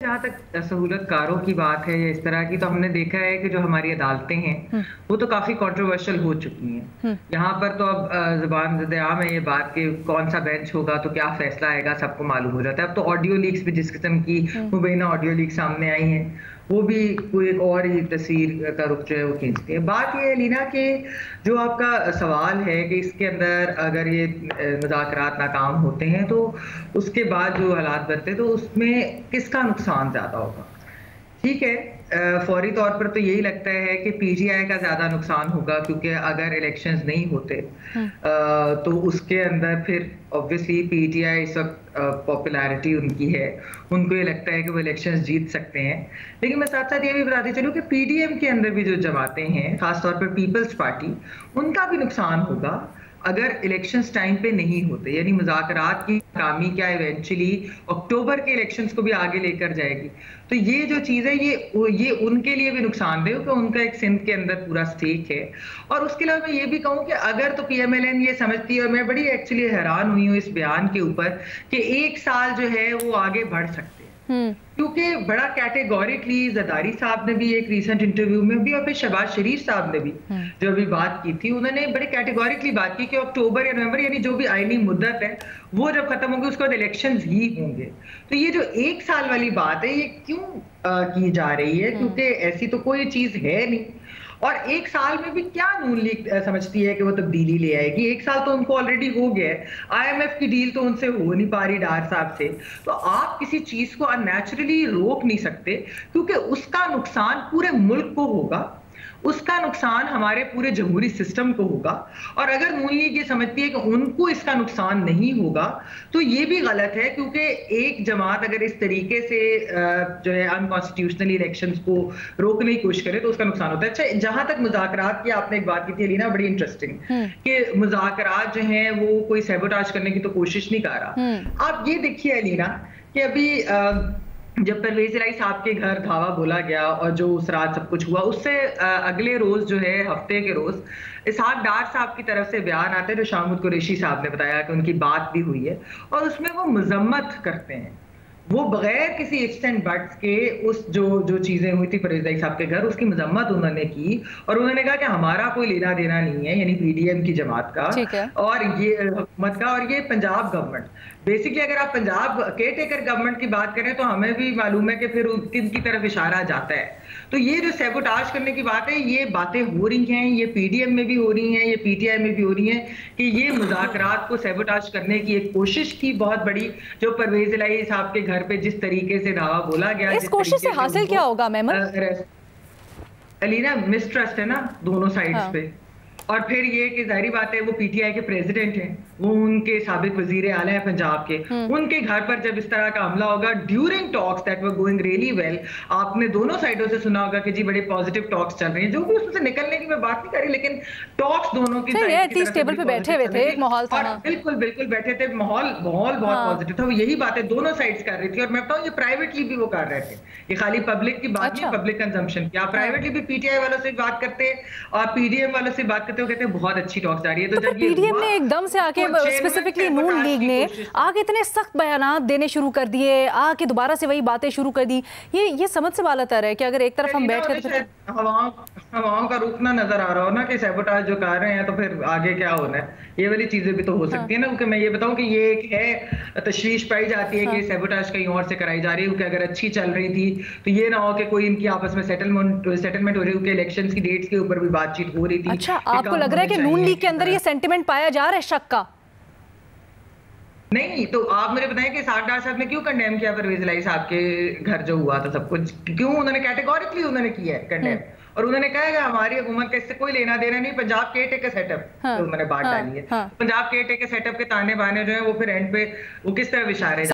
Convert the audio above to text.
जहाँ तक सहूलतकारों की बात है या इस तरह की, तो हमने देखा है कि जो हमारी अदालतें हैं वो तो काफ़ी कंट्रोवर्शियल हो चुकी हैं। यहाँ पर तो अब ज़ुबान ज़द-ए-आम है ये बात कि कौन सा बेंच होगा तो क्या फैसला आएगा सबको मालूम हो जाता है। अब तो ऑडियो लीक्स भी जिस किस्म की मुबैना ऑडियो लीक सामने आई हैं, वो भी कोई एक और ही तस्वीर का रुख जो है वो खींचती है। बात ये है लीना कि जो आपका सवाल है कि इसके अंदर अगर ये मुज़ाकरात नाकाम होते हैं तो उसके बाद जो हालात बनते हैं तो उसमें किसका नुकसान ज़्यादा होगा? ठीक है, फौरी तौर पर तो यही लगता है कि पीटीआई का ज़्यादा नुकसान होगा, क्योंकि अगर इलेक्शंस नहीं होते तो उसके अंदर फिर ऑब्वियसली पीटीआई इस वक्त पॉपुलैरिटी उनकी है, उनको ये लगता है कि वो इलेक्शंस जीत सकते हैं। लेकिन मैं साथ साथ ये भी बताती चलूँ कि पीडीएम के अंदर भी जो जमातें हैं, खासतौर पर पीपल्स पार्टी, उनका भी नुकसान होगा अगर इलेक्शंस टाइम पे नहीं होते। यानी मुज़ाकरात की नाकामी क्या इवेंचुअली अक्टूबर के इलेक्शंस को भी आगे लेकर जाएगी। तो ये जो चीज़ है ये उनके लिए भी नुकसानदेह, क्योंकि उनका एक सिंध के अंदर पूरा स्टेक है। और उसके अलावा मैं ये भी कहूँ कि अगर तो पीएमएलएन ये समझती है, और मैं बड़ी एक्चुअली हैरान हुई हूँ इस बयान के ऊपर कि 1 साल जो है वो आगे बढ़ सकते हैं, क्योंकि बड़ा कैटेगोरिकली ज़रदारी साहब ने भी एक रीसेंट इंटरव्यू में भी और फिर शहबाज शरीफ साहब ने भी जो अभी बात की थी, उन्होंने बड़े कैटेगोरिकली बात की कि अक्टूबर या नवंबर यानी जो भी आईनी मुद्दत है वो जब खत्म होगी उसके बाद इलेक्शंस ही होंगे। तो ये जो 1 साल वाली बात है ये क्यों की जा रही है? क्योंकि ऐसी तो कोई चीज है नहीं। और 1 साल में भी क्या नून लीग समझती है कि वो तब्दीली ले आएगी? 1 साल तो उनको ऑलरेडी हो गया है, आईएमएफ की डील तो उनसे हो नहीं पा रही डार साहब से। तो आप किसी चीज को अननेचुरली रोक नहीं सकते, क्योंकि उसका नुकसान पूरे मुल्क को होगा, उसका नुकसान हमारे पूरे जमहूरी सिस्टम को होगा। और अगर नून लीग ये समझती है कि उनको इसका नुकसान नहीं होगा तो ये भी गलत है, क्योंकि एक जमात अगर इस तरीके से जो है अनकॉन्स्टिट्यूशनल इलेक्शंस को रोकने की कोशिश करे तो उसका नुकसान होता है। अच्छा, जहां तक मुज़ाकरात की आपने एक बात की थी अलीना, बड़ी इंटरेस्टिंग, कि मुज़ाकरात जो है वो कोई सैबोटाज करने की तो कोशिश नहीं कर रहा। आप ये देखिए अलीना कि अभी जब परवेज इलाही साहब के घर धावा बोला गया और जो उस रात सब कुछ हुआ, उससे अगले रोज जो है हफ्ते के रोज इसहाक डार साहब की तरफ से बयान आते हैं, जो शाहमूद कुरैशी साहब ने बताया कि उनकी बात भी हुई है और उसमें वो मजम्मत करते हैं, वो बगैर किसी इफ्स एंड बट्स के उस जो चीजें हुई थी परवेज इलाही साहब के घर, उसकी मजम्मत उन्होंने की और उन्होंने कहा कि हमारा कोई लेना देना नहीं है, यानी पीडीएम की जमात का और ये हुकूमत का और ये पंजाब गवर्नमेंट। बेसिकली अगर आप पंजाब केयर टेकर गवर्नमेंट की बात करें तो हमें भी मालूम है कि फिर किनकी तरफ इशारा जाता है। तो ये जो सैबोटाज करने की बात है, ये बातें हो रही हैं, ये पीडीएम में भी हो रही हैं, ये पीटीआई में भी हो रही हैं कि ये मुज़ाकरात को सैबोटाज करने की एक कोशिश थी बहुत बड़ी, जो परवेज इलाही साहब के घर पे जिस तरीके से दावा बोला गया। इस कोशिश से हासिल क्या होगा मेमन? अलीना, मिसट्रस्ट है ना दोनों साइड्स पे। और फिर ये कि जाहिर बात है वो पीटीआई के प्रेसिडेंट हैं, वो उनके साबिक वजीर आला हैं पंजाब के, उनके घर पर जब इस तरह का हमला होगा during talks that were going really well, आपने दोनों साइडों से सुना होगा कि जी बड़े पॉजिटिव टॉक्स चल रहे हैं, जो भी उसमें निकलने की मैं बात नहीं कर रही, लेकिन टॉक्स दोनों की टेबल पे बैठे हुए थे, एक माहौल था। बिल्कुल बिल्कुल बैठे थे, माहौल बहुत पॉजिटिव था। यही बातें दोनों साइड्स कर रही थी और मैं बताऊं ये प्राइवेटली भी वो कर रहे थे, ये खाली पब्लिक की बात नहीं, पब्लिक कंजम्पशन की। आप प्राइवेटली भी पीटीआई वालों से बात करते और पीडीएम वालों से बात करते हो, कहते हैं बहुत अच्छी टॉक्स जा रही है। तो जब पीडीएम ने एकदम से आके स्पेसिफिकली नून लीग ने आगे इतने सख्त बयानात देने शुरू कर दिए, आके दोबारा से वही बातें शुरू कर दी, ये समझ से बात आता है कि अगर एक तरफ हम बैठ कर हवाओं का रुख ना नजर आ रहा हो ना कि सैबोटाज जो कर रहे हैं तो फिर आगे क्या होना है, ये वाली चीजें भी तो हो सकती है ना। क्योंकि मैं ये बताऊं कि ये एक है तशवीश पाई जाती है कि सैबोटाज कहीं और से कराई जा रही है, क्योंकि अगर अच्छी चल रही थी तो ये ना हो कि कोई इनकी आपस में सेटलमेंट हो रही है, इलेक्शंस की डेट्स के ऊपर भी बातचीत हो रही थी। अच्छा, आपको लग रहा है कि नून लीग के अंदर ये सेंटिमेंट पाया जा रहा है शक का? नहीं, तो आप मुझे बताएं कि इसहाक डार साहब ने क्यों कंडेम किया परवेज इलाही साहब के घर जो हुआ था सब कुछ, क्यों उन्होंने कैटेगोरिकली उन्होंने किया है कंडेम, और उन्होंने कहा कि हमारी हुकूमत का इससे कोई लेना देना नहीं, पंजाब केयर टेकर सेटअप तो उन्होंने बात डाली है। पंजाब केयर टेकर सेटअप के ताने बाने जो है वो फिर एंड पे वो किस तरह इशारे